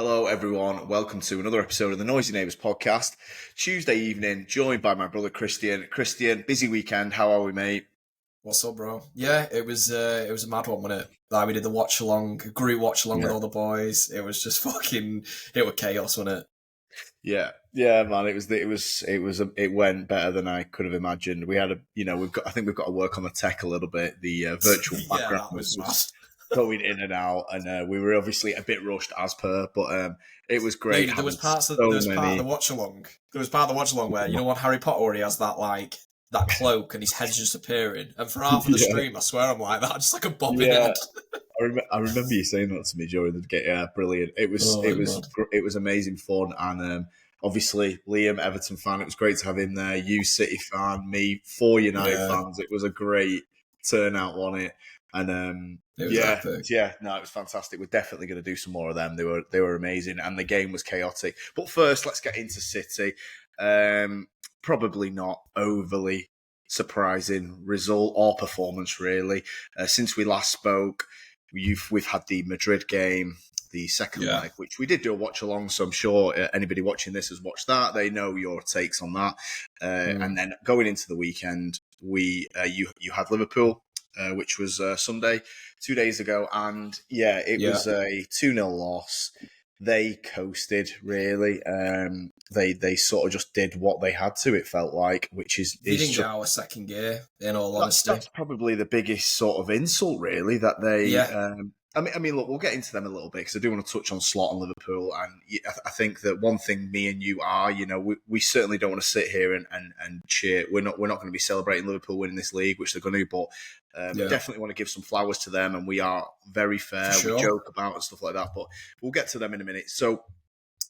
Hello, everyone. Welcome to another episode of the Noisy Neighbours podcast. Tuesday evening, joined by my brother Christian. Christian, busy weekend. How are we, mate? What's up, bro? Yeah, it was a mad one, wasn't it? Like we did the group watch along with all the boys. It was just it was chaos, wasn't it? Yeah, man. It went better than I could have imagined. We had I think we've got to work on the tech a little bit. The virtual background that was mad. going in and out, and we were obviously a bit rushed as per, but it was great. Dude, there was part of the watch along. There was part of the watch along where on Harry Potter where he has that cloak and his head's just appearing, and for half of the stream, I swear I'm like that, just like a bobbing head. I remember you saying that to me during the game. Yeah, brilliant. It was amazing fun, and obviously Liam, Everton fan. It was great to have him there. You, City fan, me, 4 United fans. It was a great turnout on it. And it was epic. It was fantastic. We're definitely going to do some more of them. They were amazing, and the game was chaotic. But first, let's get into City. Probably not overly surprising result or performance, really. Since we last spoke, we've had the Madrid game, the second leg, which we did do a watch along. So I'm sure anybody watching this has watched that. They know your takes on that. And then going into the weekend, you had Liverpool. Which was Sunday, 2 days ago. And it was a 2-0 loss. They coasted, really. They sort of just did what they had to, it felt like, which is... They didn't get out of second gear, in all honesty. That's probably the biggest sort of insult, really, that they... Yeah. I mean, look, we'll get into them a little bit because I do want to touch on Slot and Liverpool. And I think that one thing me and you are, we certainly don't want to sit here and cheer. We're not going to be celebrating Liverpool winning this league, which they're going to, but we definitely want to give some flowers to them. And we are very fair. Sure. We joke about and stuff like that, but we'll get to them in a minute. So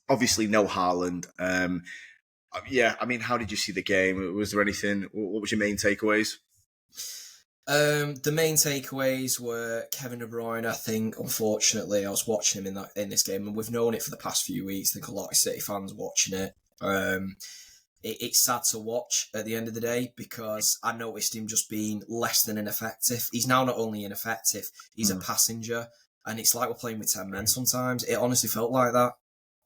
obviously no Haaland. I mean, how did you see the game? Was there anything, what was your main takeaways? The main takeaways were Kevin De Bruyne. I think, unfortunately, I was watching him in this game, and we've known it for the past few weeks. I think a lot of City fans watching it. It's sad to watch at the end of the day because I noticed him just being less than ineffective. He's now not only ineffective, he's a passenger, and it's like we're playing with 10 men sometimes. It honestly felt like that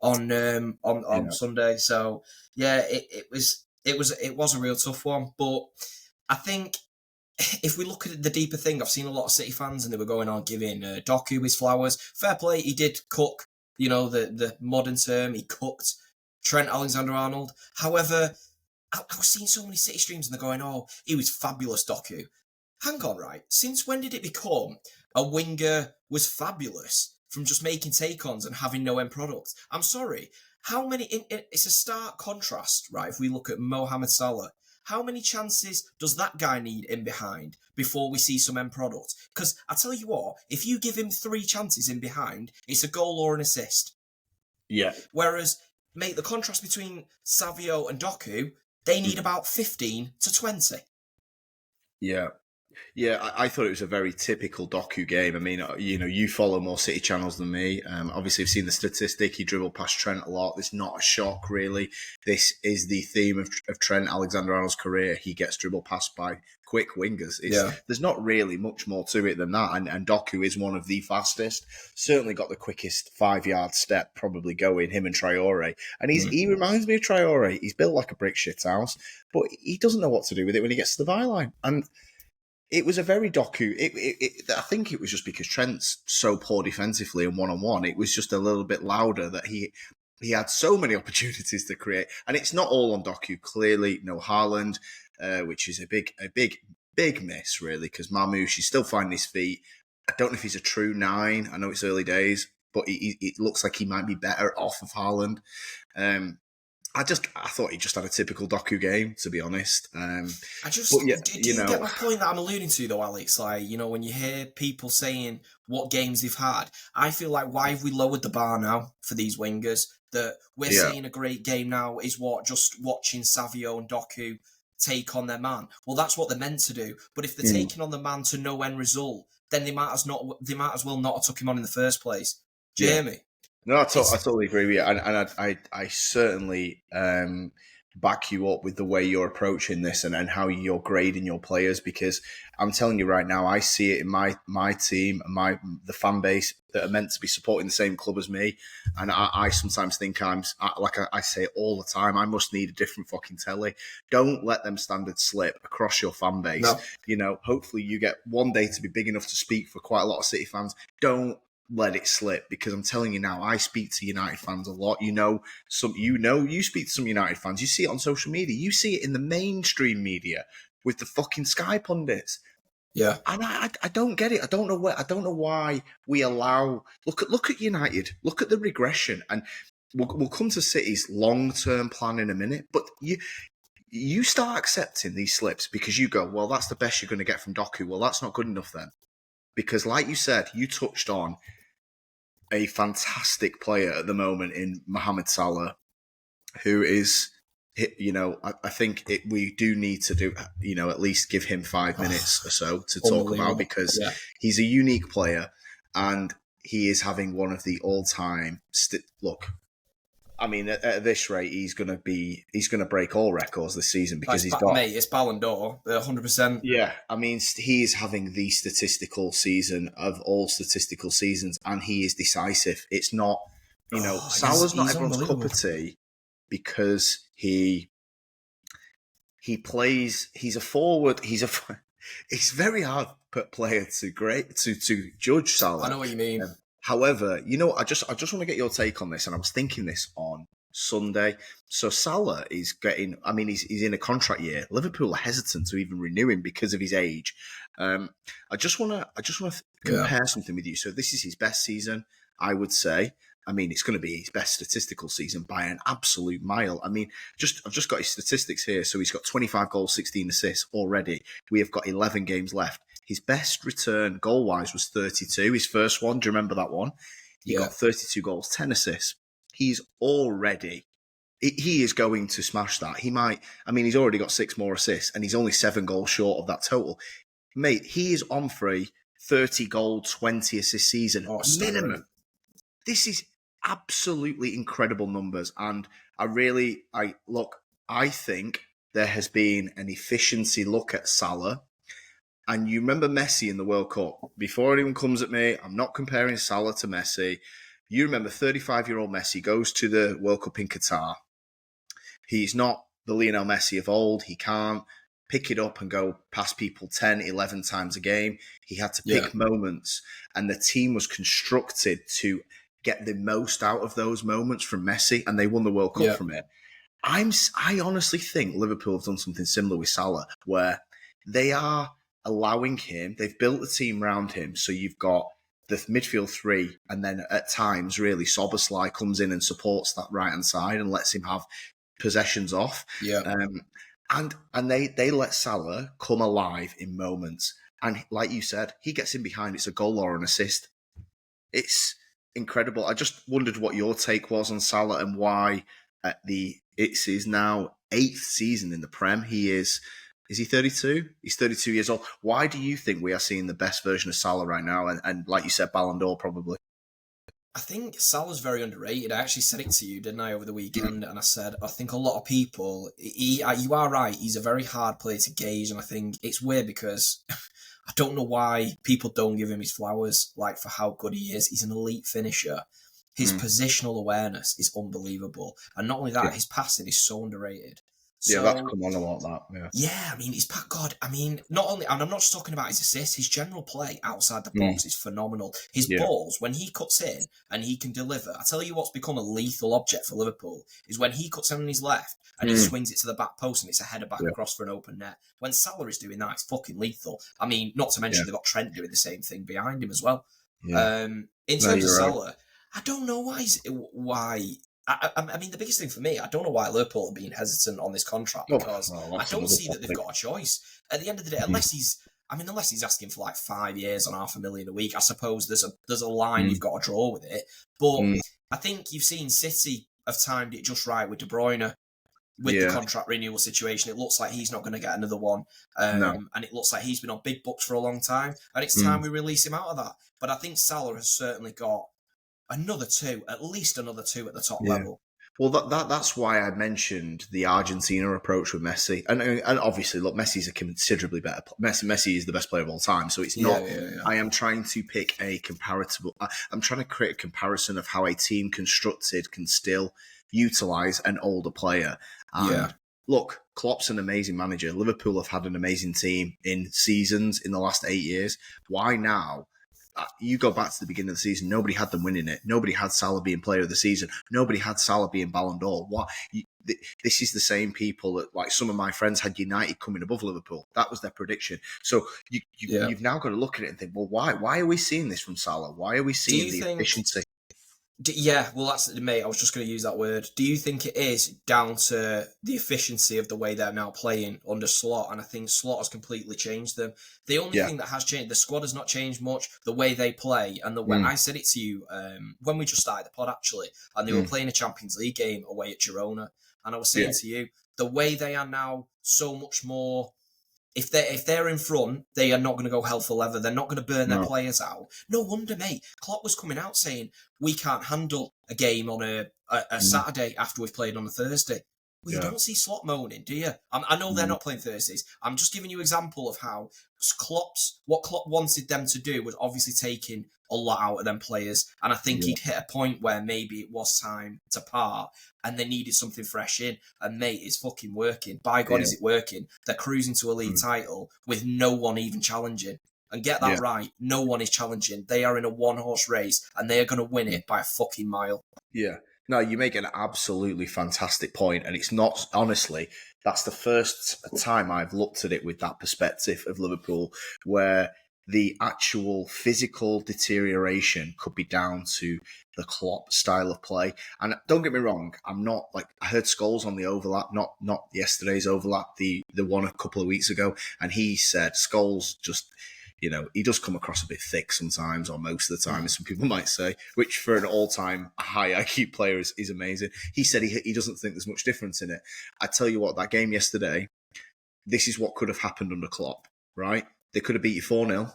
on Sunday. So it was a real tough one, but I think. If we look at the deeper thing, I've seen a lot of City fans and they were going on giving Doku his flowers. Fair play, he did cook, the modern term, he cooked Trent Alexander-Arnold. However, I was seeing so many City streams and they're going, oh, he was fabulous, Doku. Hang on, right? Since when did it become a winger was fabulous from just making take-ons and having no end product? I'm sorry. How many... It's a stark contrast, right? If we look at Mohamed Salah, how many chances does that guy need in behind before we see some end product? Because I tell you what, if you give him 3 chances in behind, it's a goal or an assist. Yeah. Whereas, mate, the contrast between Savio and Doku, they need about 15 to 20. Yeah. Yeah, I thought it was a very typical Doku game. I mean, you follow more City channels than me. Obviously, I've seen the statistic. He dribbled past Trent a lot. It's not a shock, really. This is the theme of Trent Alexander-Arnold's career. He gets dribbled past by quick wingers. There's not really much more to it than that. And Doku is one of the fastest. Certainly got the quickest 5-yard step probably going, him and Traore. And he reminds me of Traore. He's built like a brick shit house, but he doesn't know what to do with it when he gets to the byline. And it was a very Doku. I think it was just because Trent's so poor defensively and one-on-one. It was just a little bit louder that he had so many opportunities to create. And it's not all on Doku. Clearly, no Haaland, which is a big miss, really, because Mamouche is still finding his feet. I don't know if he's a true 9. I know it's early days, but it looks like he might be better off of Haaland. I thought he just had a typical Doku game, to be honest. Do you get my point that I'm alluding to, though, Alex? Like, when you hear people saying what games they've had, I feel like, why have we lowered the bar now for these wingers? That we're seeing a great game now is just watching Savio and Doku take on their man. Well, that's what they're meant to do. But if they're taking on the man to no end result, then they might as well not have took him on in the first place. Do you hear me? No, I totally agree with you, and I certainly back you up with the way you're approaching this and how you're grading your players, because I'm telling you right now, I see it in my team and the fan base that are meant to be supporting the same club as me, and I sometimes think like I say all the time, I must need a different fucking telly. Don't let them standards slip across your fan base. No. Hopefully you get one day to be big enough to speak for quite a lot of City fans. Don't let it slip, because I'm telling you now, I speak to United fans a lot. You speak to some United fans. You see it on social media. You see it in the mainstream media with the fucking Sky pundits. Yeah. And I don't get it. I don't know why we allow. Look at United. Look at the regression, and we'll come to City's long-term plan in a minute. But you start accepting these slips because you go, well, that's the best you're going to get from Doku. Well, that's not good enough then, because like you said, you touched on a fantastic player at the moment in Mohamed Salah, who is, I think we do need to do, at least give him 5 minutes or so to talk about, because Yeah. he's a unique player and he is having one of the all-time. Look, I mean, at this rate, he's going to break all records this season, because he's got. Mate, it's Ballon d'Or, 100%. Yeah, I mean, he is having the statistical season of all statistical seasons, and he is decisive. It's not, Salah's not everyone's cup of tea, because he plays. He's a forward. It's very hard player to judge Salah. I know what you mean. However, I just want to get your take on this, and I was thinking this on Sunday. So Salah is getting. I mean, he's in a contract year. Liverpool are hesitant to even renew him because of his age. I just want to compare something with you. So this is his best season, I would say. I mean, it's going to be his best statistical season by an absolute mile. I mean, I've just got his statistics here. So he's got 25 goals, 16 assists already. We have got 11 games left. His best return goal-wise was 32. His first one, do you remember that one? He got 32 goals, 10 assists. He is going to smash that. He's already got 6 more assists, and he's only 7 goals short of that total. Mate, he is on for a 30 goal, 20 assist season minimum. This is absolutely incredible numbers, and I think there has been an efficiency look at Salah. And you remember Messi in the World Cup. Before anyone comes at me, I'm not comparing Salah to Messi. You remember 35-year-old Messi goes to the World Cup in Qatar. He's not the Lionel Messi of old. He can't pick it up and go past people 10, 11 times a game. He had to pick moments, and the team was constructed to get the most out of those moments from Messi, and they won the World Cup from it. I honestly think Liverpool have done something similar with Salah, where they are allowing him, they've built the team around him, so you've got the midfield three, and then at times, really, Szoboszlai comes in and supports that right-hand side and lets him have possessions off. And they let Salah come alive in moments. And like you said, he gets in behind, it's a goal or an assist. It's incredible. I just wondered what your take was on Salah and why it's his now 8th season in the Prem. Is he 32? He's 32 years old. Why do you think we are seeing the best version of Salah right now? And like you said, Ballon d'Or probably. I think Salah's very underrated. I actually said it to you, didn't I, over the weekend? And I said, I think a lot of people, you are right, he's a very hard player to gauge. And I think it's weird because I don't know why people don't give him his flowers, like for how good he is. He's an elite finisher. His positional awareness is unbelievable. And not only that, his passing is so underrated. Yeah, that's come on a lot, that. Yeah, I mean, he's God. I mean, not only, and I'm not just talking about his assists, his general play outside the box is phenomenal. His balls, when he cuts in and he can deliver, I tell you what's become a lethal object for Liverpool is when he cuts in on his left and he swings it to the back post and it's a header back across for an open net. When Salah is doing that, it's fucking lethal. I mean, not to mention they've got Trent doing the same thing behind him as well. In terms of Salah, I don't know why. I mean, the biggest thing for me, I don't know why Liverpool are being hesitant on this contract because I don't see that they've got a choice. At the end of the day, unless he's asking for like 5 years on $500,000 a week, I suppose there's a line you've got to draw with it. But I think you've seen City have timed it just right with De Bruyne with the contract renewal situation. It looks like he's not going to get another one, and it looks like he's been on big bucks for a long time, and it's time we release him out of that. But I think Salah has certainly got at least another two at the top level. Well, that's why I mentioned the Argentina approach with Messi, and obviously, look, Messi's a considerably better. Messi is the best player of all time, so it's Yeah, not. yeah, yeah. I am trying to pick a comparable. I'm trying to create a comparison of how a team constructed can still utilize an older player. Yeah. And look, Klopp's an amazing manager. Liverpool have had an amazing team in seasons in the last 8 years. Why now? You go back to the beginning of the season, nobody had them winning it. Nobody had Salah being player of the season. Nobody had Salah being Ballon d'Or. This is the same people that, like, some of my friends had United coming above Liverpool. That was their prediction. So Yeah. you've now got to look at it and think, well, why are we seeing this from Salah? Why are we Do seeing you the think? efficiency? Yeah, well, that's mate. I was just going to use that word. Do you think it is down to the efficiency of the way they're now playing under Slot? And I think Slot has completely changed them. The only Yeah. thing that has changed, the squad has not changed much. The way they play and the way I said it to you when we just started the pod actually, and they were playing a Champions League game away at Girona, and I was saying to you the way they are now so much more. If they're in front, they are not going to go hell for leather. They're not going to burn their No. players out. No wonder, mate. Klopp was coming out saying we can't handle a game on a Saturday after we've played on a Thursday. Well, you don't see Slot moaning, do you? I know they're not playing Thursdays. I'm just giving you an example of how what Klopp wanted them to do was obviously taking a lot out of them players. And I think he'd hit a point where maybe it was time to part and they needed something fresh in. And mate, it's fucking working. By God, is it working? They're cruising to a league title with no one even challenging. And get that right, no one is challenging. They are in a one-horse race and they are going to win it by a fucking mile. Yeah. No, you make an absolutely fantastic point, and it's not, honestly, that's the first time I've looked at it with that perspective of Liverpool, where the actual physical deterioration could be down to the Klopp style of play. And don't get me wrong, I'm not like, I heard Scholes on the overlap, not yesterday's overlap, the one a couple of weeks ago, and he said Scholes just, he does come across a bit thick sometimes, or most of the time, as some people might say, which for an all-time high IQ player is amazing. He said he doesn't think there's much difference in it. I tell you what, that game yesterday, this is what could have happened under Klopp, right? They could have beat you 4-0,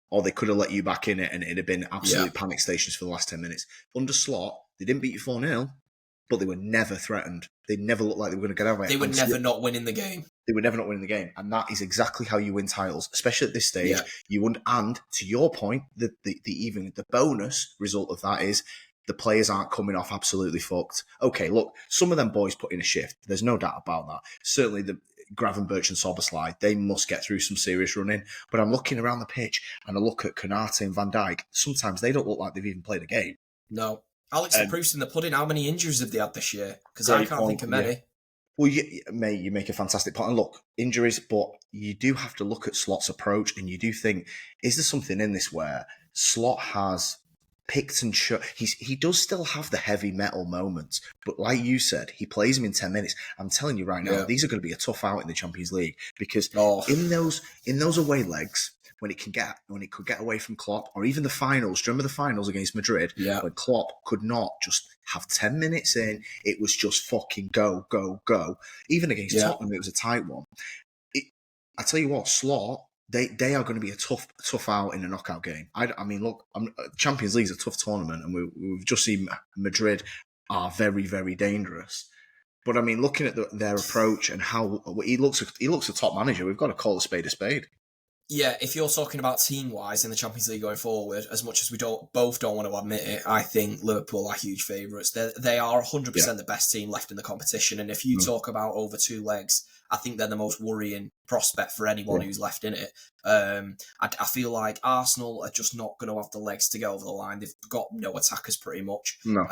or they could have let you back in it, and it'd have been absolute panic stations for the last 10 minutes. Under Slot, they didn't beat you 4-0, but they were never threatened. They never looked like they were going to get out of it. They were never not winning the game. They were never not winning the game, and that is exactly how you win titles, especially at this stage. You wouldn't. And to your point, the bonus result of that is the players aren't coming off absolutely fucked. Okay, look, some of them boys put in a shift. There's no doubt about that. Certainly the Gravenberch and Soboslai, they must get through some serious running. But I'm looking around the pitch and I look at Konate and Van Dijk. Sometimes they don't look like they've even played a game. No. Alex, the proof's in the pudding. How many injuries have they had this year? Because I can't think of many. Yeah. Well, mate, you make a fantastic point. And look, injuries, but you do have to look at Slot's approach, and you do think, is there something in this where Slot has picked and shot? He does still have the heavy metal moments, but like you said, he plays them in 10 minutes. I'm telling you right now, these are going to be a tough out in the Champions League, because in those away legs, when it could get away from Klopp, or even the finals. Do you remember the finals against Madrid? Yeah. When Klopp could not just have 10 minutes in, it was just fucking go, go, go. Even against Tottenham, it was a tight one. I tell you what, Slot, they are going to be a tough out in a knockout game. I mean, look, Champions League is a tough tournament, and we've just seen Madrid are very, very dangerous. But I mean, looking at their approach and how he looks a top manager, we've got to call a spade a spade. Yeah, if you're talking about team-wise in the Champions League going forward, as much as we both don't want to admit it, I think Liverpool are huge favourites. They are 100% the best team left in the competition, and if you talk about over two legs, I think they're the most worrying prospect for anyone who's left in it. I feel like Arsenal are just not going to have the legs to get over the line. They've got no attackers pretty much. No.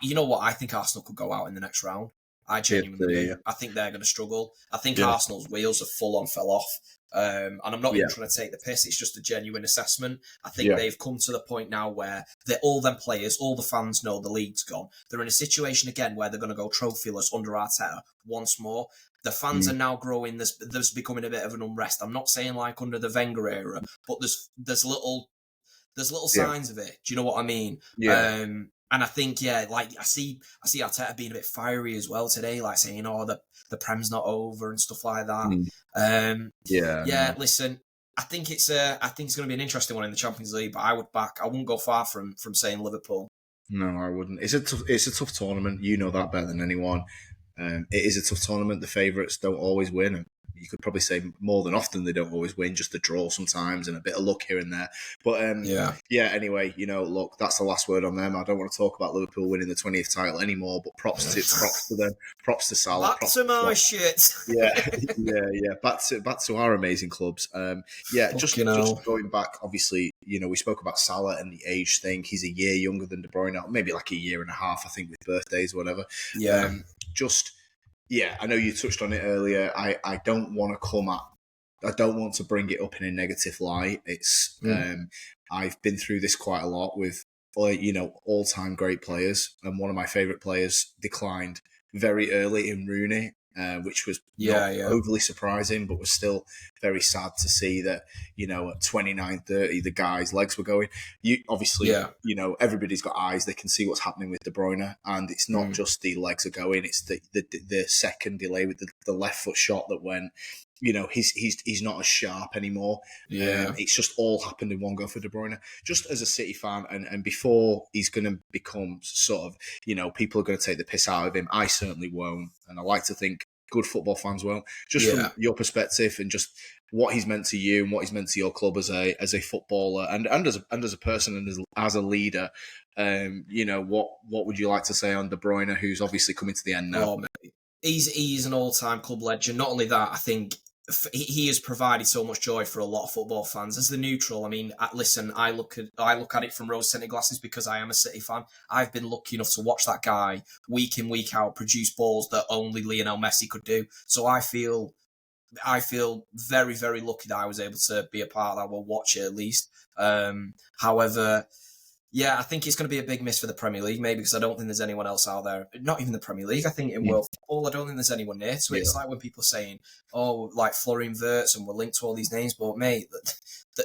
You know what? I think Arsenal could go out in the next round. I genuinely do. I think they're going to struggle. I think Arsenal's wheels have full on fell off. And I'm not even trying to take the piss. It's just a genuine assessment. I think they've come to the point now where all them players, all the fans know the league's gone. They're in a situation again where they're going to go trophyless under Arteta once more. The fans are now growing. There's becoming a bit of an unrest. I'm not saying like under the Wenger era, but there's little signs of it. Do you know what I mean? Yeah. And I think, like I see Arteta being a bit fiery as well today, like saying, "Oh, the Prem's not over" and stuff like that. Listen, I think it's going to be an interesting one in the Champions League, but I wouldn't go far from saying Liverpool. No, I wouldn't. It's a tough tournament. You know that better than anyone. It is a tough tournament. The favourites don't always win. And you could probably say more than often they don't always win, just a draw sometimes and a bit of luck here and there. But Yeah. yeah, anyway, look, that's the last word on them. I don't want to talk about Liverpool winning the 20th title anymore, but props to them, props to Salah. Back props to my to shit. yeah, yeah. Back to our amazing clubs. Just going back. Obviously, we spoke about Salah and the age thing. He's a year younger than De Bruyne, maybe like a year and a half, I think, with birthdays or whatever. Yeah. I know you touched on it earlier. I don't want to I don't want to bring it up in a negative light. It's I've been through this quite a lot with all-time great players, and one of my favourite players declined very early in Rooney, which was not overly surprising, but was still very sad to see that, at 29, 30, the guy's legs were going. Everybody's got eyes. They can see what's happening with De Bruyne, and it's not just the legs are going, it's the second delay with the left foot shot that went. He's not as sharp anymore. Yeah. It's just all happened in one go for De Bruyne. Just as a City fan, and before he's going to become sort of, people are going to take the piss out of him. I certainly won't, and I like to think good football fans won't. Just from your perspective and just what he's meant to you and what he's meant to your club as a footballer and as a person and as a leader. What would you like to say on De Bruyne, who's obviously coming to the end now? Oh, mate. He's an all-time club legend. Not only that, I think he has provided so much joy for a lot of football fans. As the neutral, I mean, listen, I look at it from rose-tinted glasses because I am a City fan. I've been lucky enough to watch that guy week in, week out produce balls that only Lionel Messi could do. So I feel very, very lucky that I was able to be a part of that. We'll watch it at least. However, yeah, I think it's going to be a big miss for the Premier League, maybe because I don't think there's anyone else out there. Not even the Premier League. I think in world football, I don't think there's anyone near to it. It's like when people are saying, "Oh, like Florian Wirtz," and we're linked to all these names. But mate,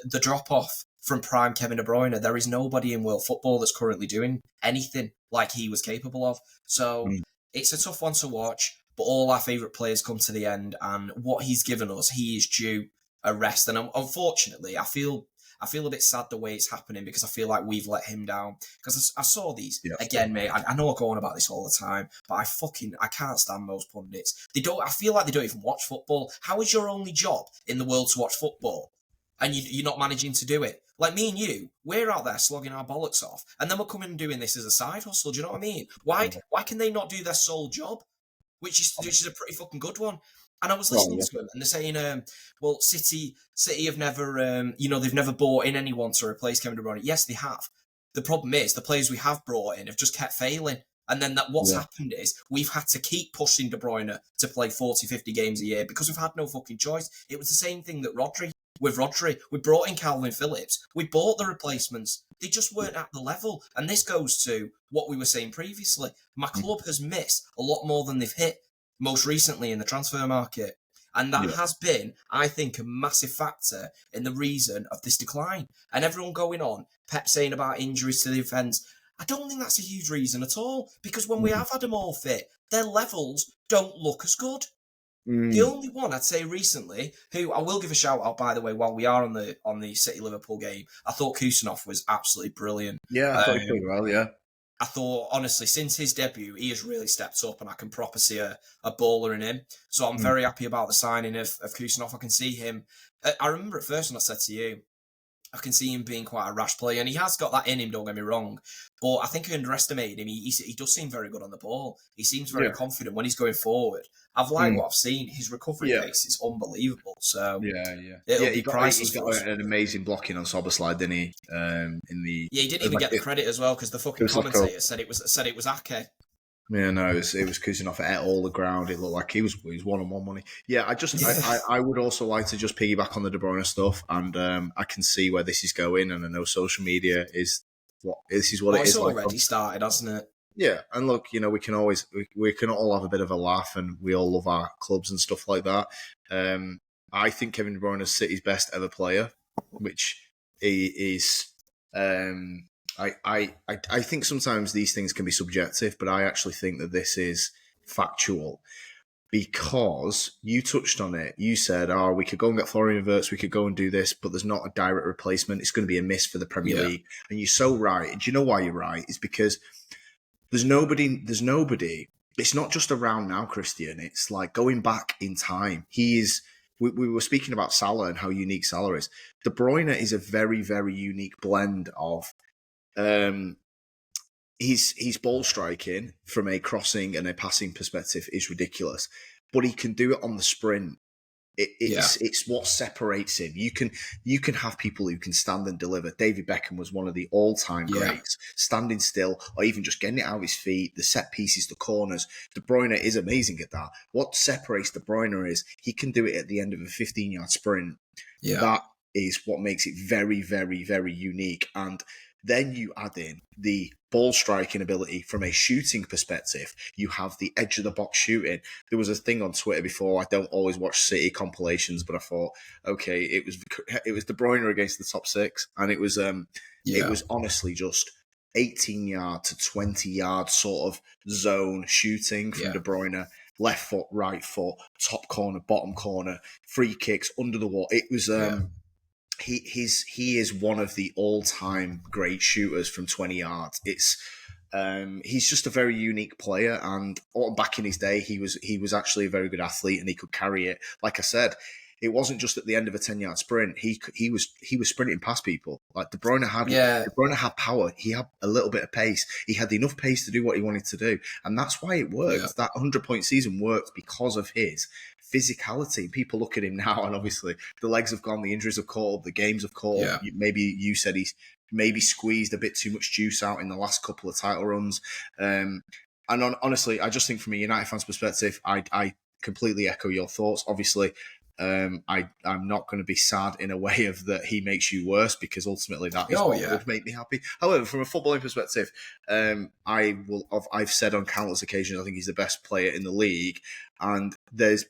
the drop off from prime Kevin De Bruyne, there is nobody in world football that's currently doing anything like he was capable of. So it's a tough one to watch. But all our favourite players come to the end, and what he's given us, he is due a rest. And unfortunately, I feel a bit sad the way it's happening because I feel like we've let him down. Because I saw these again, mate. I know I go on about this all the time, but I can't stand most pundits. I feel like they don't even watch football. How is your only job in the world to watch football, and you're not managing to do it? Like me and you, we're out there slogging our bollocks off, and then we're coming and doing this as a side hustle. Do you know what I mean? Why can they not do their sole job, which is a pretty fucking good one? And I was listening to them, and they're saying, "Well, City have never, they've never bought in anyone to replace Kevin De Bruyne." Yes, they have. The problem is the players we have brought in have just kept failing, and then what's happened is we've had to keep pushing De Bruyne to play 40, 50 games a year because we've had no fucking choice. It was the same thing that with Rodri. We brought in Calvin Phillips. We bought the replacements. They just weren't at the level. And this goes to what we were saying previously. My club has missed a lot more than they've hit most recently in the transfer market. And that has been, I think, a massive factor in the reason of this decline. And everyone going on, Pep saying about injuries to the defence, I don't think that's a huge reason at all. Because when we have had them all fit, their levels don't look as good. The only one I'd say recently, who I will give a shout out, by the way, while we are on the City Liverpool game, I thought Kusanov was absolutely brilliant. Yeah, I thought he played well, yeah. I thought, honestly, since his debut, he has really stepped up and I can proper see a baller in him. So I'm very happy about the signing of Kusanov. I can see him. I remember at first when I said to you, I can see him being quite a rash player, and he has got that in him, don't get me wrong. But I think I underestimated him. He does seem very good on the ball. He seems very confident when he's going forward. I've liked what I've seen. His recovery pace is unbelievable. So it'll be priceless. He got an amazing blocking on Soberslide, didn't he? He didn't even get the credit as well because the fucking commentator said it was Ake. Yeah, no, it was Kusanov at all the ground. It looked like he was one-on-one money. Yeah, I would also like to just piggyback on the De Bruyne stuff, and I can see where this is going, and I know social media is what it is. It's already started, hasn't it? Yeah, and look, we can all have a bit of a laugh, and we all love our clubs and stuff like that. I think Kevin De Bruyne is City's best ever player, which is. I think sometimes these things can be subjective, but I actually think that this is factual. because you touched on it. You said, "Oh, we could go and get Florian Wirtz, we could go and do this, but there's not a direct replacement. It's going to be a miss for the Premier Yeah, League." And you're so right. And do you know why you're right? It's because there's nobody. There's nobody. It's not just around now, Christian. It's like going back in time. He is. We were speaking about Salah and how unique Salah is. De Bruyne is a very, very unique blend of. Um, his ball striking from a crossing and a passing perspective is ridiculous, but he can do it on the sprint. yeah, It's what separates him. You can have people who can stand and deliver. David Beckham was one of the all time yeah, greats, standing still or even just getting it out of his feet. The set pieces, the corners. De Bruyne is amazing at that. What separates De Bruyne is he can do it at the end of a 15-yard sprint. yeah, That is what makes it very, very, very unique. And then you add in the ball striking ability from a shooting perspective. You have the edge of the box shooting. There was a thing on Twitter before. I don't always watch City compilations, but I thought, okay, it was De Bruyne against the top six, and it yeah, was honestly just 18-yard to 20-yard sort of zone shooting from yeah, De Bruyne. Left foot, right foot, top corner, bottom corner, free kicks under the wall. It was yeah. he is one of the all time great shooters from 20 yards. He's just a very unique player, and back in his day, he was actually a very good athlete, and he could carry it. Like I said, it wasn't just at the end of a 10-yard sprint. He was sprinting past people. Like Yeah, De Bruyne had power. He had a little bit of pace. He had enough pace to do what he wanted to do, and that's why it yeah, worked. That 100-point season worked because of his physicality. People look at him now, and obviously the legs have gone, the injuries have caught up, the games have caught up. yeah. Maybe you said he's maybe squeezed a bit too much juice out in the last couple of title runs. Honestly, I just think from a United fan's perspective, I completely echo your thoughts. Obviously, I'm not going to be sad in a way of that he makes you worse, because ultimately that is Oh, what yeah. would make me happy. However, from a footballing perspective, I've said on countless occasions I think he's the best player in the league, and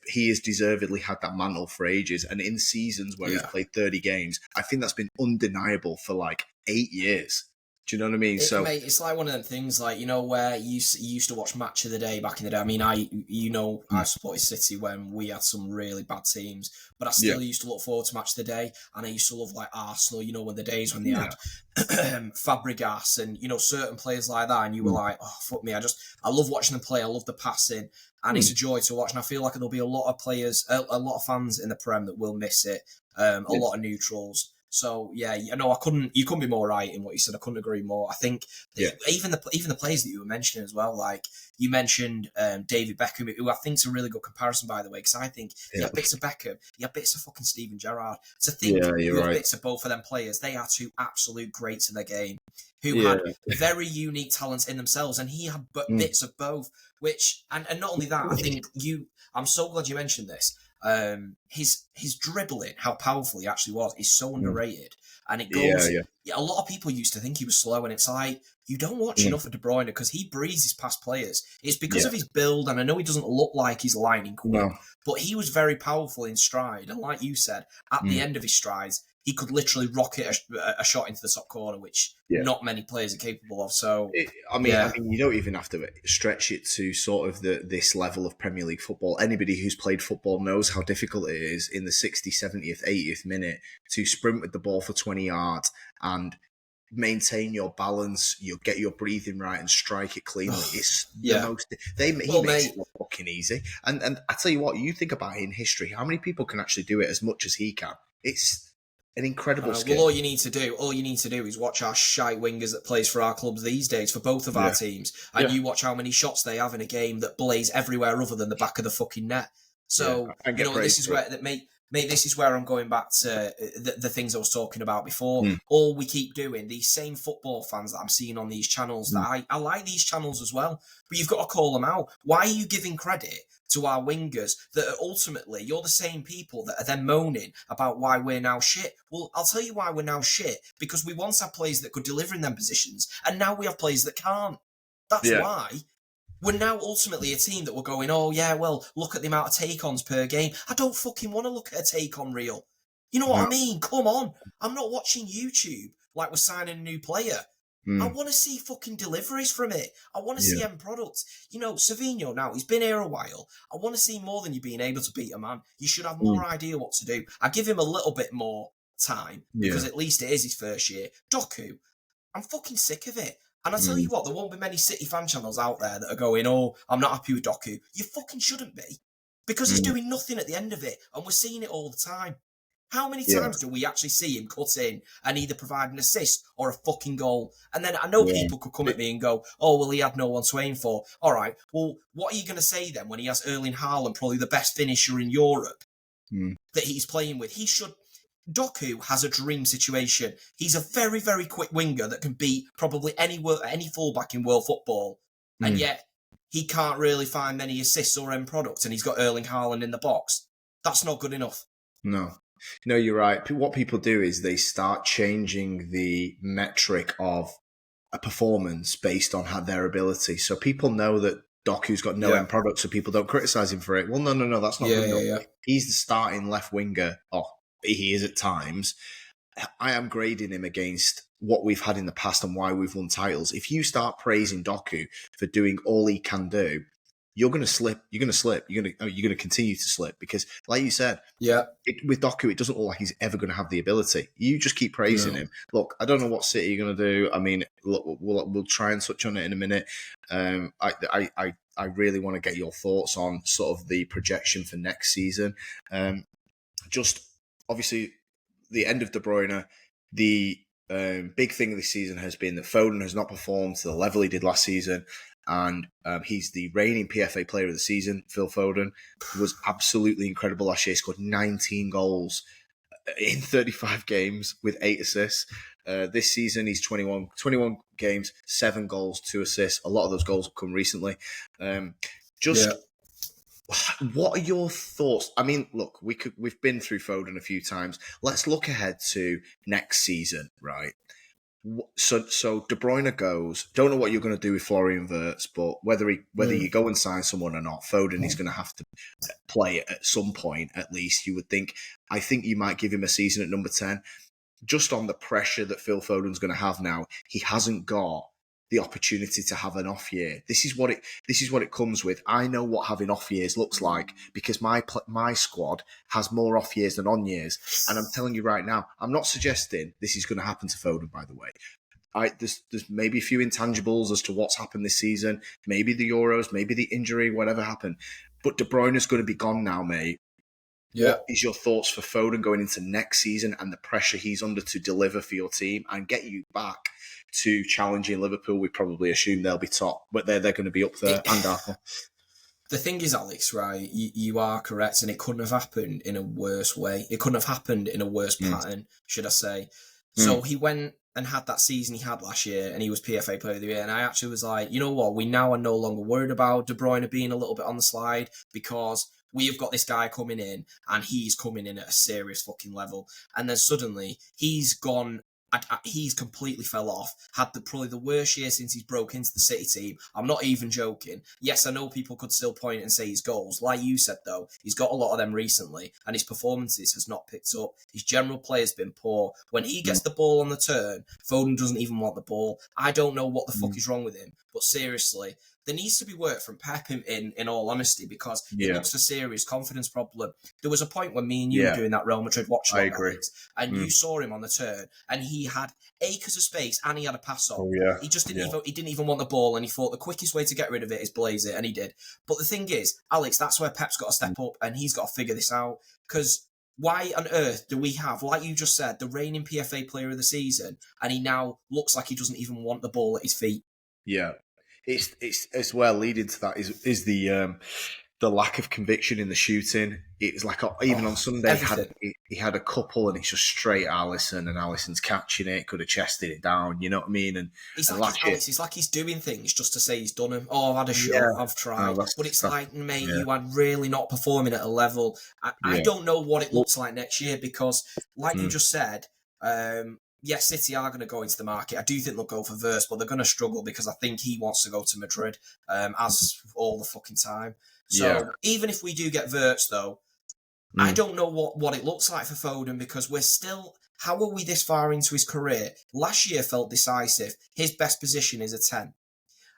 he has deservedly had that mantle for ages. And in seasons where he's Yeah. played 30 games, I think that's been undeniable for like 8 years. Do you know what I mean? So Mate, it's like one of them things, like, where you used to watch Match of the Day back in the day. I mean, I supported City when we had some really bad teams, but I yeah, still used to look forward to Match of the Day, and I used to love, like, Arsenal, when the days when they yeah, had Fabregas and, certain players like that, and you were mm, like, oh, fuck me, I love watching them play, I love the passing, and it's mm, a joy to watch, and I feel like there'll be a lot of players, a lot of fans in the Prem that will miss it, a yeah, lot of neutrals. So yeah, you couldn't be more right in what you said. I couldn't agree more. I think yeah, even the players that you were mentioning as well, like you mentioned David Beckham, who I think is a really good comparison, by the way, because I think he yeah, had bits of Beckham, he had bits of fucking Steven Gerrard. To think yeah. You're you have right. bits of both of them players, they are two absolute greats in their game, who Yeah, had very unique talents in themselves, and he had mm, bits of both. Which and not only that, I think I'm so glad you mentioned this. His dribbling, how powerful he actually was, is so mm, underrated, and it yeah, goes. yeah, A lot of people used to think he was slow, and it's like you don't watch mm, enough of De Bruyne because he breezes past players. It's because yeah. of his build, and I know he doesn't look like he's lightning quick, No, but he was very powerful in stride, and like you said, at the mm, end of his strides, he could literally rocket a shot into the top corner, which yeah. not many players are capable of. So, I mean, yeah, you don't even have to stretch it to sort of this level of Premier League football. Anybody who's played football knows how difficult it is in the 60th, 70th, 80th minute to sprint with the ball for 20 yards and maintain your balance, you get your breathing right and strike it cleanly. It's the yeah. most. He Well, makes mate, it look fucking easy. And I tell you what, you think about it in history, how many people can actually do it as much as he can? It's an incredible Well, skill. all you need to do is watch our shite wingers that plays for our clubs these days for both of our Yeah, teams, and yeah, you watch how many shots they have in a game that blaze everywhere other than the back of the fucking net. yeah. So I can get and this praised is for it. where that mate, this is where I'm going back to the things I was talking about before. Mm, All we keep doing, these same football fans that I'm seeing on these channels, that mm, I like these channels as well, but you've got to call them out. Why are you giving credit to our wingers that are ultimately, you're the same people that are then moaning about why we're now shit? Well, I'll tell you why we're now shit, because we once had players that could deliver in them positions, and now we have players that can't. That's yeah. why we're now ultimately a team that we're going, oh yeah, well, look at the amount of take-ons per game. I don't fucking want to look at a take-on reel. You know what No. I mean? Come on. I'm not watching YouTube like we're signing a new player. I want to see fucking deliveries from it. I want to see Yeah. end products. You know, Savinho now, he's been here a while. I want to see more than you being able to beat a man. You should have more idea what to do. I give him a little bit more time because at least it is his first year. Doku, I'm fucking sick of it. And I tell you what, there won't be many City fan channels out there that are going, oh, I'm not happy with Doku. You fucking shouldn't be. Because he's doing nothing at the end of it. And we're seeing it all the time. How many times do we actually see him cut in and either provide an assist or a fucking goal? And then I know people could come at me and go, oh, well, he had no one to aim for. All right, well, what are you going to say then when he has Erling Haaland, probably the best finisher in Europe, that he's playing with? He should... Doku has a dream situation. He's a very, very quick winger that can beat probably any fullback in world football. And yet, he can't really find many assists or end products, and he's got Erling Haaland in the box. That's not good enough. No, you're right. What people do is they start changing the metric of a performance based on their ability. So people know that Doku's got no end product, so people don't criticise him for it. Well, no, that's not good enough. He's the starting left winger. Oh, he is at times. I am grading him against what we've had in the past and why we've won titles. If you start praising Doku for doing all he can do, you're going to slip. You're going to slip. You're going to continue to slip because, like you said, with Doku, it doesn't look like he's ever going to have the ability. You just keep praising him. Look, I don't know what City are going to do. I mean, look, we'll try and touch on it in a minute. I really want to get your thoughts on sort of the projection for next season. Just obviously the end of De Bruyne. The big thing this season has been that Foden has not performed to the level he did last season. And he's the reigning PFA player of the season. Phil Foden was absolutely incredible last year. He scored 19 goals in 35 games with 8 assists. This season, he's 21 games, 7 goals, 2 assists. A lot of those goals have come recently. What are your thoughts? I mean, look, we've been through Foden a few times. Let's look ahead to next season, right? So De Bruyne goes. Don't know what you're going to do with Florian Wirtz, but whether you go and sign someone or not, Foden is going to have to play at some point at least. You would think. I think you might give him a season at number 10, just on the pressure that Phil Foden's going to have now. He hasn't got the opportunity to have an off year. This is what it comes with. I know what having off years looks like because my squad has more off years than on years. And I'm telling you right now, I'm not suggesting this is going to happen to Foden, by the way. There's maybe a few intangibles as to what's happened this season. Maybe the Euros, maybe the injury, whatever happened. But De Bruyne is going to be gone now, mate. What is your thoughts for Foden going into next season and the pressure he's under to deliver for your team and get you back to challenging Liverpool? We probably assume they'll be top, but they're going to be up there and Arsenal. The thing is, Alex, right, you are correct, and it couldn't have happened in a worse way. It couldn't have happened in a worse pattern, should I say. So he went and had that season he had last year, and he was PFA Player of the Year, and I actually was like, you know what, we now are no longer worried about De Bruyne being a little bit on the slide because we have got this guy coming in, and he's coming in at a serious fucking level. And then suddenly, he's gone... he's completely fell off. Had probably the worst year since he's broke into the City team. I'm not even joking. Yes, I know people could still point and say his goals. Like you said, though, he's got a lot of them recently, and his performances has not picked up. His general play has been poor. When he gets the ball on the turn, Foden doesn't even want the ball. I don't know what the fuck is wrong with him, but seriously, there needs to be work from Pep in all honesty, because it looks a serious confidence problem. There was a point when me and you were doing that Real Madrid watch along, Alex, and you saw him on the turn, and he had acres of space, and he had a pass on. He just didn't even want the ball, and he thought the quickest way to get rid of it is blaze it, and he did. But the thing is, Alex, that's where Pep's got to step up, and he's got to figure this out, because why on earth do we have, like you just said, the reigning PFA Player of the Season, and he now looks like he doesn't even want the ball at his feet? Yeah. It's as well, leading to that is the lack of conviction in the shooting. It's like even on Sunday he had a couple and it's just straight Alisson, and Alisson's catching it, could have chested it down, you know what I mean? And it's like he's doing things just to say he's done them. Oh, I've had a shot, I've tried. But it's like, mate, you are really not performing at a level. I don't know what it looks like next year because, like you just said, yes, City are going to go into the market. I do think they'll go for Wirtz, but they're going to struggle because I think he wants to go to Madrid, as all the fucking time. So even if we do get Wirtz, though, I don't know what it looks like for Foden because we're still... how are we this far into his career? Last year felt decisive. His best position is a 10.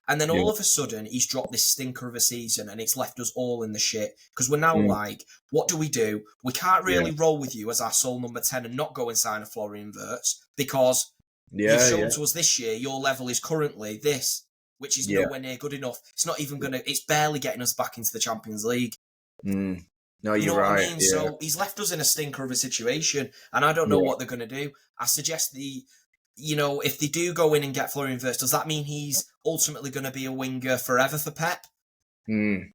And then Yeah. all of a sudden, he's dropped this stinker of a season and it's left us all in the shit. Because we're now Mm. like, what do? We can't really Yeah. roll with you as our sole number 10 and not go and sign a Florian Wirtz because Yeah, you've shown yeah. to us this year your level is currently this, which is Yeah. nowhere near good enough. It's not even it's barely getting us back into the Champions League. Mm. No, You you're know what right. I mean? Yeah. So he's left us in a stinker of a situation, and I don't know Yeah. what they're going to do. I suggest if they do go in and get Florian Wirtz, does that mean he's ultimately going to be a winger forever for Pep? Mm.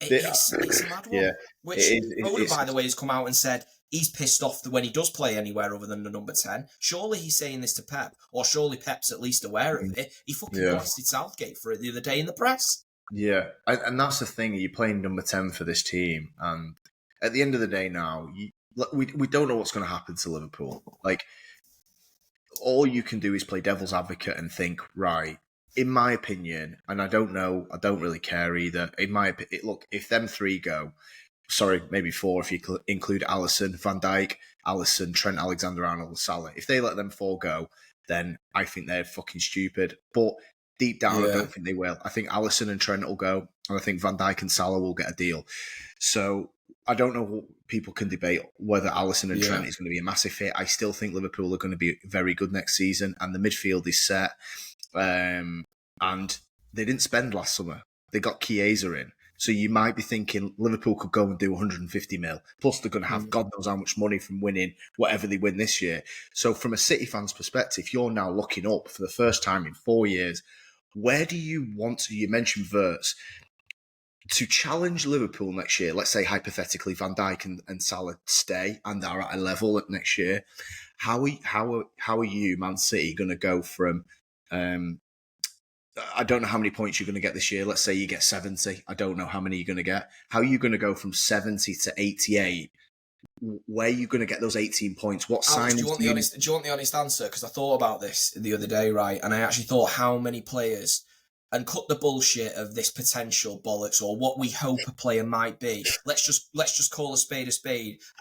It's a mad one. Yeah. Which Foden, It's- by the way, has come out and said he's pissed off that when he does play anywhere other than the number 10. Surely he's saying this to Pep, or surely Pep's at least aware of it. He fucking Yeah. blasted Southgate for it the other day in the press. Yeah, and that's the thing. You're playing number 10 for this team, and at the end of the day, now we don't know what's going to happen to Liverpool. Like, all you can do is play devil's advocate and think, right? In my opinion, and I don't know, I don't really care either. In my opinion, look, if them three go, sorry, maybe four if you include Alisson, Van Dijk, Alisson, Trent Alexander-Arnold, Salah. If they let them four go, then I think they're fucking stupid. But deep down, I Yeah. don't think they will. I think Alisson and Trent will go, and I think Van Dijk and Salah will get a deal. So I don't know. People can debate whether Alisson and Yeah. Trent is going to be a massive hit. I still think Liverpool are going to be very good next season, and the midfield is set. And they didn't spend last summer. They got Chiesa in. So you might be thinking Liverpool could go and do 150 mil. Plus they're going to have God knows how much money from winning whatever they win this year. So from a City fan's perspective, you're now looking up for the first time in 4 years. Where do you want to, you mentioned Wirtz, to challenge Liverpool next year? Let's say hypothetically Van Dijk and Salah stay and are at a level at next year. How are you, Man City, going to go from... I don't know how many points you're going to get this year. Let's say you get 70. I don't know how many you're going to get. How are you going to go from 70 to 88? Where are you going to get those 18 points? What Alex, signings do you want the honest answer? Because I thought about this the other day, right? And I actually thought how many players, and cut the bullshit of this potential bollocks or what we hope a player might be. Let's just call a spade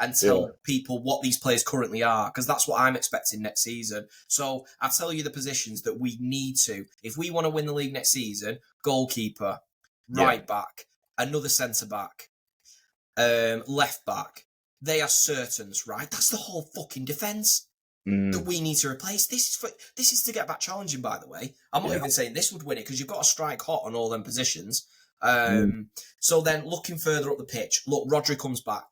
and tell people what these players currently are, because that's what I'm expecting next season. So I'll tell you the positions that we need to, if we want to win the league next season: goalkeeper, right back, another centre back, left back. They are certains, right? That's the whole fucking defence that we need to replace. This is to get back challenging, by the way. I'm not even saying this would win it, because you've got to strike hot on all them positions. So then, looking further up the pitch, look, Rodri comes back.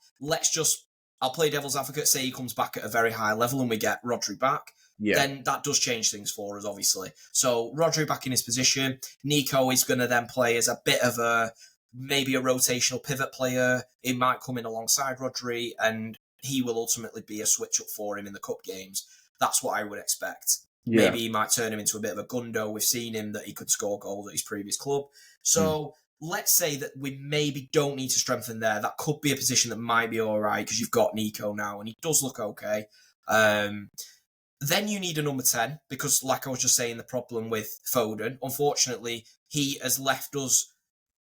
I'll play devil's advocate, say he comes back at a very high level and we get Rodri back. Yeah. Then that does change things for us, obviously. So Rodri back in his position. Nico is going to then play as a bit of maybe a rotational pivot player. He might come in alongside Rodri, and he will ultimately be a switch up for him in the cup games. That's what I would expect. Yeah. Maybe he might turn him into a bit of a gundo. We've seen him that he could score goals at his previous club. So let's say that we maybe don't need to strengthen there. That could be a position that might be all right because you've got Nico now and he does look okay. Then you need a number 10 because, like I was just saying, the problem with Foden, unfortunately, he has left us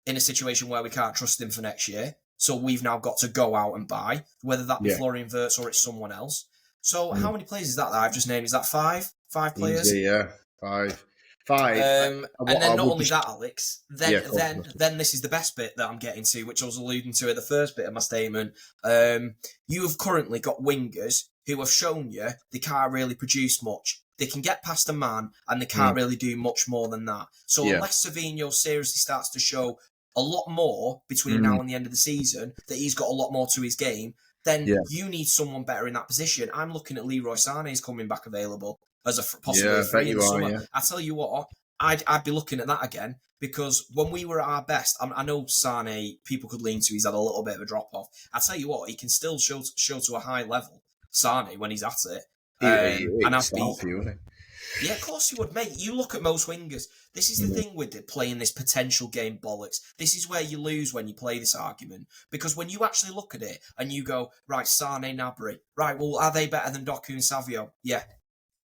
in a situation where we can't trust him for next year. So we've now got to go out and buy, whether that be Florian Wirtz or it's someone else. So how many players is that I've just named? Is that five? 5 players? Easy, yeah, five. And then not only that, Alex, then this is the best bit that I'm getting to, which I was alluding to at the first bit of my statement. You have currently got wingers who have shown you they can't really produce much. They can get past a man and they can't really do much more than that. So unless Savinho seriously starts to show a lot more between now and the end of the season, that he's got a lot more to his game, then you need someone better in that position. I'm looking at Leroy Sané's coming back available as a possibly a free in the summer. Yeah. I tell you what, I'd be looking at that again, because when we were at our best, I know Sané, people could lean to, he's had a little bit of a drop off. I tell you what, he can still show to a high level, Sané, when he's at it. And I'd be, yeah, of course you would, mate. You look at most wingers. This is the thing with it, playing this potential game bollocks. This is where you lose when you play this argument. Because when you actually look at it and you go, right, Sané, Gnabry, right, well, are they better than Doku and Savio? Yeah.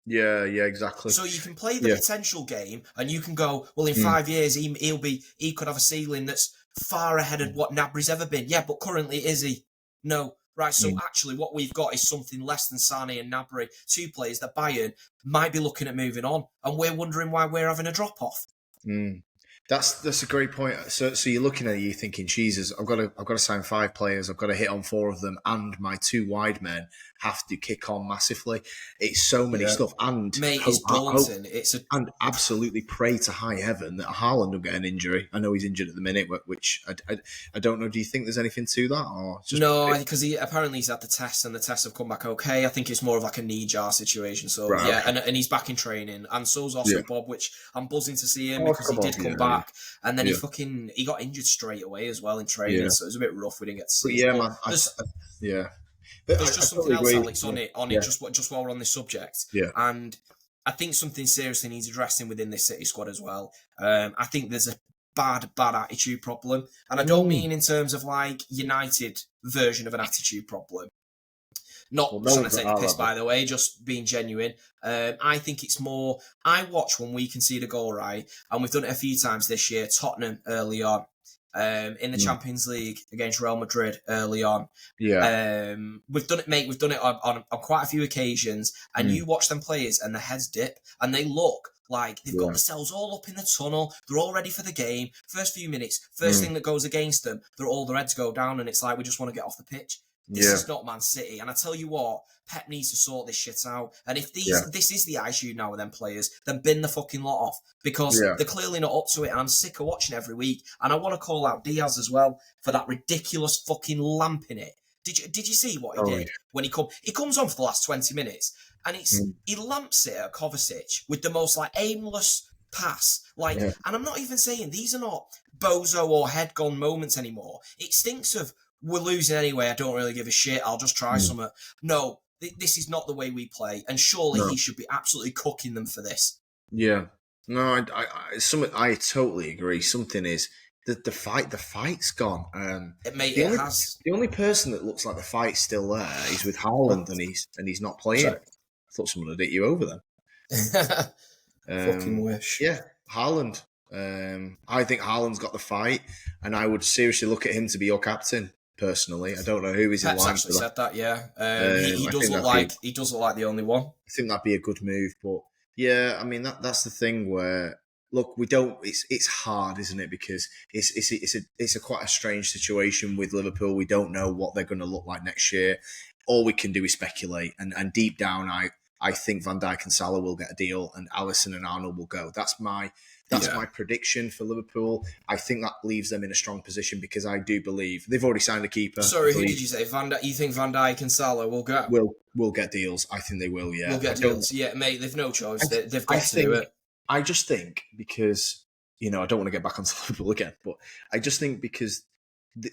Yeah, exactly. So you can play the potential game and you can go, well, in 5 years, he could have a ceiling that's far ahead of what Gnabry's ever been. Yeah, but currently, is he? No. Right, so actually what we've got is something less than Sane and Gnabry, 2 players that Bayern might be looking at moving on, and we're wondering why we're having a drop-off. Mm. That's a great point. So you're looking at it, you're thinking, Jesus, I've got to sign 5 players, I've got to hit on 4 of them, and my 2 wide men have to kick on massively. It's so many stuff, and mate, it's daunting. And absolutely pray to high heaven that Haaland will get an injury. I know he's injured at the minute, which I don't know. Do you think there's anything to that, or no? Because apparently he's had the test, and the tests have come back okay. I think it's more of like a knee jar situation. So right, yeah, okay. and he's back in training, and so's also Bob, which I'm buzzing to see him because he did come back. And then he got injured straight away as well in training, so it was a bit rough. We didn't get to see. But man, There's just something else, agree. Alex, on it. Just while we're on this subject, and I think something seriously needs addressing within this City squad as well. I think there's a bad attitude problem, and I don't mean in terms of like United version of an attitude problem. Not trying to take the piss, by the way, just being genuine. I think it's more, I watch when we concede a goal, right? And we've done it a few times this year. Tottenham early on. In the Champions League against Real Madrid early on. We've done it, mate. We've done it on quite a few occasions. And you watch them players and their heads dip and they look like they've got themselves all up in the tunnel. They're all ready for the game. First few minutes, first thing that goes against them, their heads go down and it's like, we just want to get off the pitch. This is not Man City. And I tell you what, Pep needs to sort this shit out. And if this is the issue now with them players, then bin the fucking lot off. Because they're clearly not up to it. And I'm sick of watching every week. And I want to call out Diaz as well for that ridiculous fucking lamp in it. Did you see what he did when he comes on for the last 20 minutes and he lamps it at Kovacic with the most like aimless pass. And I'm not even saying these are not bozo or head gone moments anymore. It stinks of we're losing anyway, I don't really give a shit, I'll just try something. No, this is not the way we play, and surely he should be absolutely cooking them for this. Yeah. No, I totally agree. Something is, the fight's gone. It has. The only person that looks like the fight's still there is with Haaland, and he's not playing. Sorry. I thought someone had hit you over then. Fucking wish. Yeah, Haaland. I think Haaland's got the fight, and I would seriously look at him to be your captain. Personally, I don't know who is in line. Actually said that, he does look like the only one. I think that'd be a good move, but yeah, I mean that's the thing where look, we don't. It's hard, isn't it? Because it's a quite a strange situation with Liverpool. We don't know what they're going to look like next year. All we can do is speculate, and deep down, I think Van Dijk and Salah will get a deal, and Alisson and Arnold will go. That's my prediction for Liverpool. I think that leaves them in a strong position because I do believe they've already signed a keeper. Sorry, who did you say? You think Van Dijk and Salah will go? Will get deals. I think they will, yeah. Will get deals. Yeah, mate, they've no choice. They've got to do it. I just think because, I don't want to get back onto Liverpool again, but I just think because,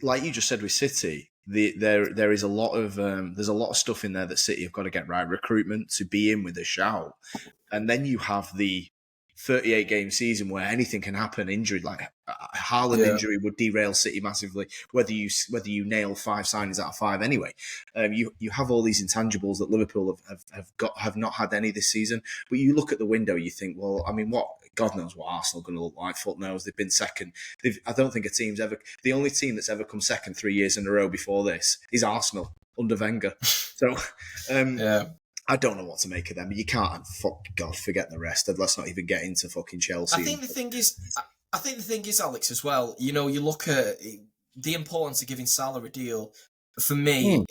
like you just said with City, there is a lot of there's a lot of stuff in there that City have got to get right. Recruitment to be in with a shout. And then you have the 38 game season where anything can happen. Injury like Haaland injury would derail City massively. Whether you nail 5 signings out of 5 anyway, you have all these intangibles that Liverpool have not had any this season. But you look at the window, you think, well, I mean, God knows what Arsenal are going to look like. Foot knows they've been second. I don't think a team's ever. The only team that's ever come second 3 years in a row before this is Arsenal under Wenger. So I don't know what to make of them. You can't, forget the rest. Let's not even get into fucking Chelsea. I think the thing is, Alex, as well, you look at the importance of giving Salah a deal. For me,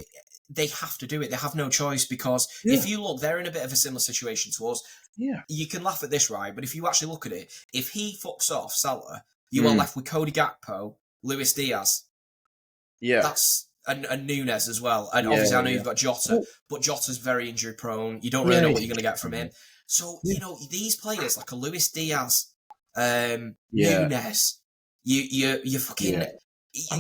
they have to do it. They have no choice because if you look, they're in a bit of a similar situation to us. Yeah. You can laugh at this, right? But if you actually look at it, if he fucks off Salah, you are left with Cody Gakpo, Luis Diaz. Yeah. That's... And Nunes as well. And obviously I know you've got Jota, but Jota's very injury prone. You don't really know what you're going to get from him. So, these players like a Luis Diaz, Nunes, you fucking...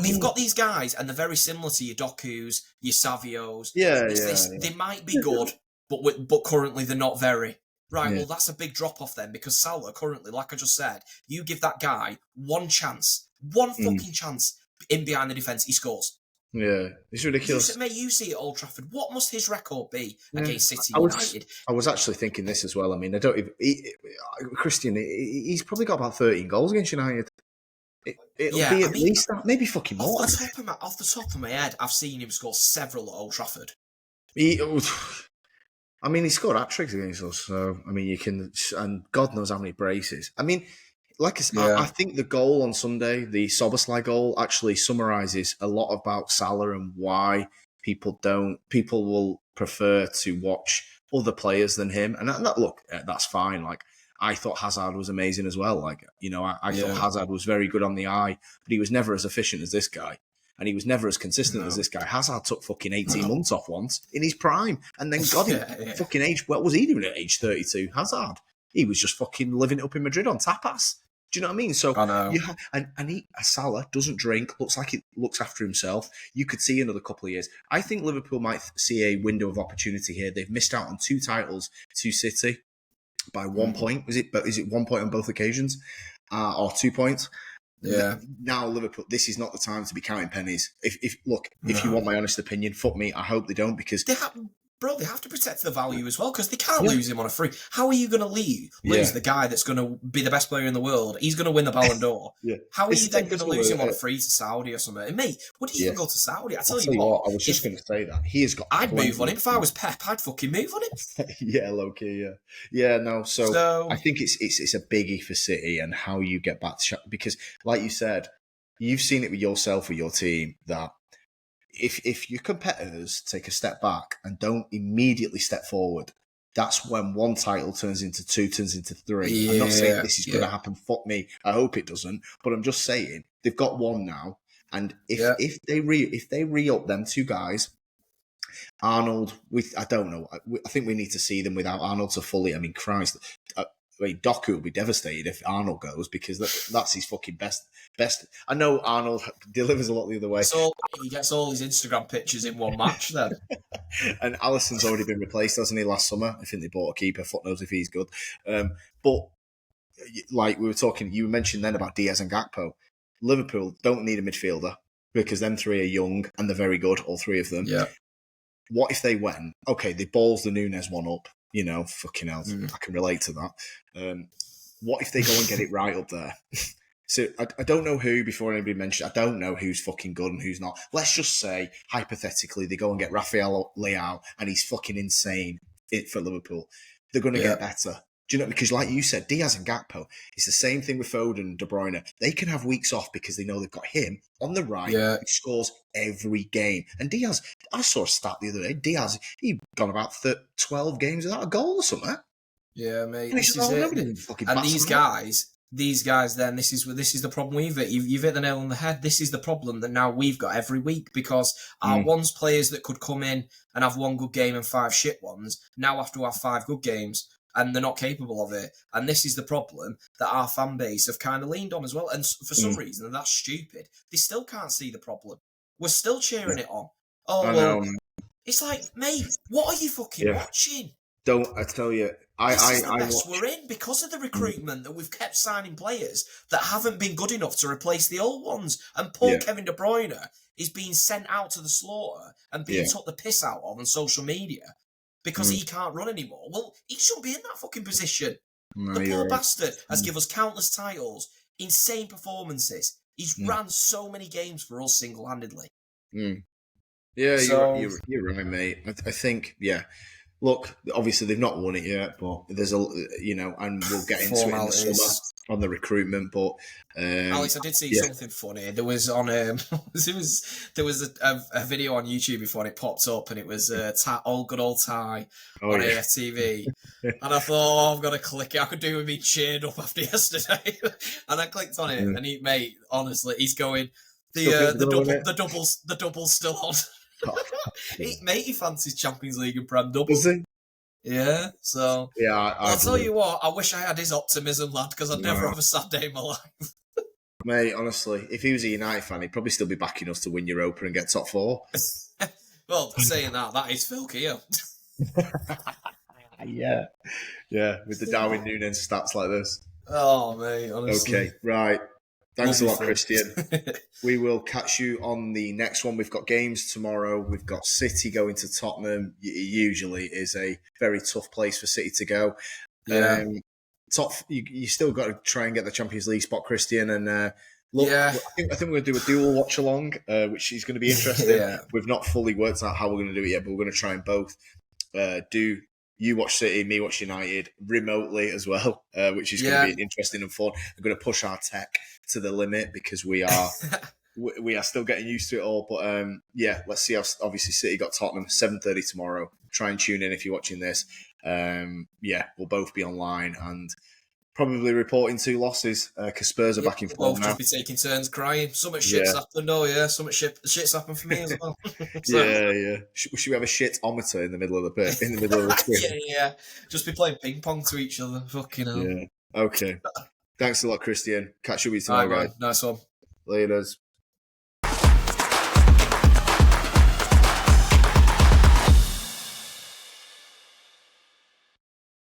You've got these guys and they're very similar to your Dokus, your Savios. They might be good, but currently they're not very. Right, well, that's a big drop-off then because Salah currently, like I just said, you give that guy one fucking chance in behind the defence, he scores. Yeah, it's ridiculous. You see it at Old Trafford. What must his record be against City United? I was actually thinking this as well. I mean, Christian, he's probably got about 13 goals against United. It'll Yeah, be I at mean, least that, maybe fucking more. off the top of my head, I've seen him score several at Old Trafford. He, I mean, he scored hat-tricks against us, so, I mean, you can, and God knows how many braces. I mean, like I said, I Yeah. think the goal on Sunday, the Soboslai goal, actually summarises a lot about Salah and why people will prefer to watch other players than him. And look, that's fine. Like, I thought Hazard was amazing as well. Like, I thought Yeah. Hazard was very good on the eye, but he was never as efficient as this guy. And he was never as consistent as No. this guy. Hazard took fucking 18 months off once in his prime. And then, God, he Yeah. fucking age, what was he doing at age 32? Hazard. He was just fucking living it up in Madrid on tapas. Do you know what I mean? So I know. Salah doesn't drink, looks like he looks after himself. You could see another couple of years. I think Liverpool might see a window of opportunity here. They've missed out on 2 titles to City by 1 point. Is it 1 point on both occasions? Or 2 points? Yeah. Now Liverpool, this is not the time to be counting pennies. If you No. want my honest opinion, fuck me. I hope they don't, because They have to protect the value as well, because they can't lose him on a free. How are you going to lose the guy that's going to be the best player in the world? He's going to win the Ballon d'Or. How are you then going to lose him on a free to Saudi or something? And mate, would he even go to Saudi? I tell you what, I was just going to say that he has got. I'd move on him if I was Pep. I'd fucking move on him. Yeah, low key. Yeah. No. So I think it's a biggie for City and how you get back to because, like you said, you've seen it with yourself or your team that. If your competitors take a step back and don't immediately step forward, that's when 1 title turns into 2, turns into 3. Yeah, I'm not saying this is going to happen. Fuck me. I hope it doesn't. But I'm just saying they've got 1 now, and if they re-up them 2 guys, Arnold, I don't know. I think we need to see them without Arnold to fully. I mean, Christ. Doku will be devastated if Arnold goes, because that's his fucking best. I know Arnold delivers a lot the other way. So he gets all his Instagram pictures in one match then. And Alisson's already been replaced, hasn't he, last summer? I think they bought a keeper. Fuck knows if he's good. But like we were talking, you mentioned then about Diaz and Gakpo. Liverpool don't need a midfielder because them 3 are young and they're very good, all 3 of them. Yeah. What if they went, okay, they balls the Nunes one up, fucking hell, I can relate to that. What if they go and get it right up there? So I don't know who, before anybody mentioned, I don't know who's fucking good and who's not. Let's just say, hypothetically, they go and get Rafael Leao and he's fucking insane for Liverpool. They're going to get better. Do you know? Because like you said, Diaz and Gakpo, it's the same thing with Foden and De Bruyne. They can have weeks off because they know they've got him on the right who scores every game. And Diaz, I saw a stat the other day, Diaz, he'd gone about 12 games without a goal or something. Yeah, mate. And This is it. And these guys, then this is the problem we've hit. You've hit the nail on the head. This is the problem that now we've got every week, because our once players that could come in and have 1 good game and 5 shit ones now have to have 5 good games, and they're not capable of it. And this is the problem that our fan base have kind of leaned on as well. And for some reason, and that's stupid, they still can't see the problem. We're still cheering it on. Oh, well, it's like, mate, what are you fucking watching? I tell you, This is the mess we're in because of the recruitment that we've kept signing players that haven't been good enough to replace the old ones. And poor Kevin De Bruyne is being sent out to the slaughter and being took the piss out of on social media because he can't run anymore. Well, he shouldn't be in that fucking position. No, the poor bastard has given us countless titles, insane performances. He's ran so many games for us single-handedly. Yeah, you're right, mate. I think, Look, obviously they've not won it yet, but there's and we'll get into it in the summer on the recruitment. But Alex, I did see something funny. There was on there was a video on YouTube before, and it popped up, and it was old good old Ty on AFTV, and I thought, I've got to click it. I could do with me cheered up after yesterday, and I clicked on it, and mate, honestly, he's going the double's still on. Mate, he fancies Champions League and Prem double. Does he? Yeah, so I'll tell you what, I wish I had his optimism, lad, because I'd never have a sad day in my life. Mate, honestly, if he was a United fan, he'd probably still be backing us to win Europa and get top 4. Well, saying that is Phil Keogh. Yeah, with the Darwin Núñez stats like this. Oh, mate, honestly. Okay, right. Thanks a lot, Christian. We will catch you on the next one. We've got games tomorrow. We've got City going to Tottenham. It usually is a very tough place for City to go. Yeah. You still got to try and get the Champions League spot, Christian, and Look, Yeah. I think we're going to do a dual watch along, which is going to be interesting. Yeah. We've not fully worked out how we're going to do it yet, but we're going to try and both do. You watch City, me watch United remotely as well, which is going to Yeah. be interesting and fun. We're going to push our tech to the limit because we are still getting used to it all. But yeah, let's see how obviously City got Tottenham 7:30 tomorrow. Try and tune in if you're watching this. Yeah, we'll both be online and probably reporting 2 losses because Spurs are Yeah, back in we'll form both now. just be taking turns crying. So much shit's Yeah, happened. Oh yeah, so much shit's happened for me as well. So yeah. Should we have a shit-ometer in the middle of the yeah, screen? yeah. Just be playing ping pong to each other. Fucking hell. Yeah. Okay. Thanks a lot, Christian. Catch you with you All right, tomorrow, man. guys. Nice one. Laters.